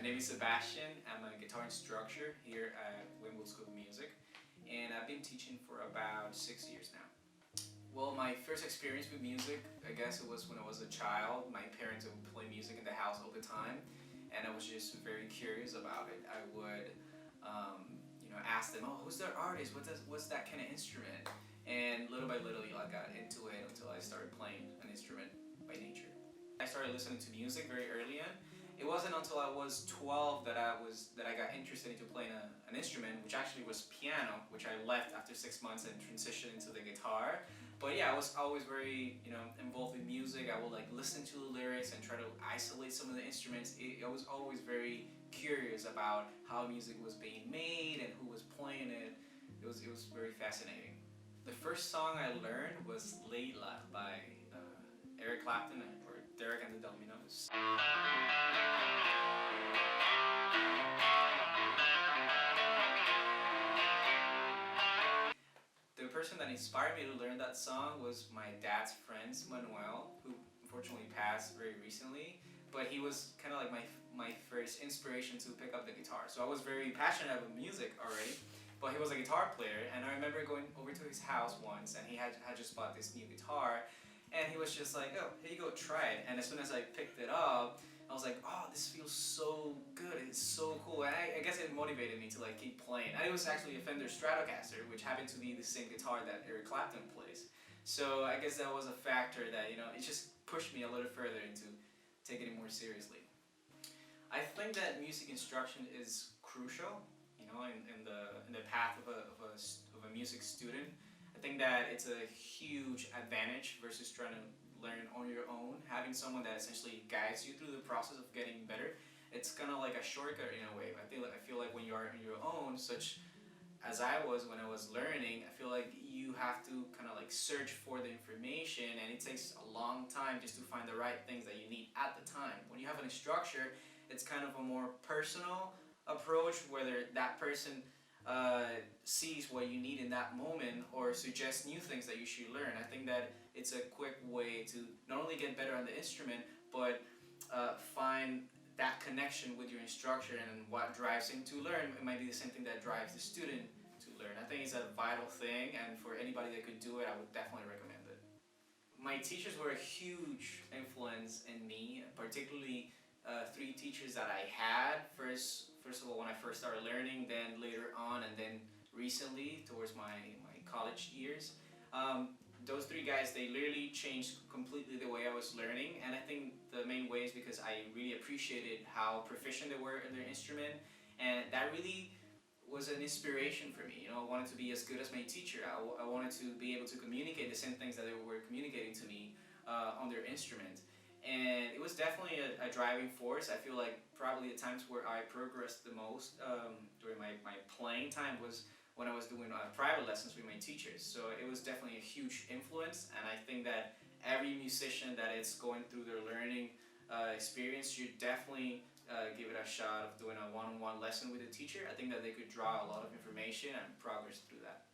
name is Sebastian. I'm a guitar instructor here at Wynwood School of Music, and I've been teaching for about 6 years now. Well, my first experience with music, I guess it was when I was a child. My parents would play music in the house all the time, and I was just very curious about it. I would, ask them, "Oh, who's that artist? What's that kind of instrument?" And little by little, I got into it until I started playing an instrument by nature. I started listening to music very early on. It wasn't until I was 12 that I got interested into playing an instrument, which actually was piano, which I left after 6 months and transitioned into the guitar. But yeah, I was always very involved in music. I would listen to the lyrics and try to isolate some of the instruments. I was always very curious about how music was being made and who was playing it. It was very fascinating. The first song I learned was Layla by Eric Clapton or Derek and the Dominos. The person that inspired me to learn that song was my dad's friend, Manuel, who unfortunately passed very recently. But he was kind of like my first inspiration to pick up the guitar. So I was very passionate about music already, but he was a guitar player, and I remember going over to his house once, and he had just bought this new guitar, and he was just like, "Oh, here you go, try it." And as soon as I picked it up, I was like, "Oh, this feels so good, it's so cool." And I guess it motivated me to keep playing. And it was actually a Fender Stratocaster, which happened to be the same guitar that Eric Clapton plays. So I guess that was a factor that, it just pushed me a little further into taking it more seriously. I think that music instruction is crucial, in the path of a music student. I think that it's a huge advantage versus trying to learn on your own. Having someone that essentially guides you through the process of getting better, it's kind of like a shortcut in a way. I feel like when you are on your own, such as I was when I was learning, I feel like you have to kind of search for the information, and it takes a long time just to find the right things that you need at the time. When you have an instructor, it's kind of a more personal approach, whether that person sees what you need in that moment or suggests new things that you should learn. I think that it's a quick way to not only get better on the instrument, but find that connection with your instructor and what drives him to learn. It might be the same thing that drives the student to learn. I think it's a vital thing, and for anybody that could do it, I would definitely recommend it. My teachers were a huge influence in me, particularly three teachers that I had. First of all, when I first started learning, then later on, and then recently towards my college years. Those three guys, they literally changed completely the way I was learning, and I think the main way is because I really appreciated how proficient they were in their instrument, and that really was an inspiration for me. I wanted to be as good as my teacher. I wanted to be able to communicate the same things that they were communicating to me on their instrument. And it was definitely a driving force. I feel like probably the times where I progressed the most during my playing time was when I was doing private lessons with my teachers. So it was definitely a huge influence, and I think that every musician that is going through their learning experience should definitely give it a shot of doing a one-on-one lesson with a teacher. I think that they could draw a lot of information and progress through that.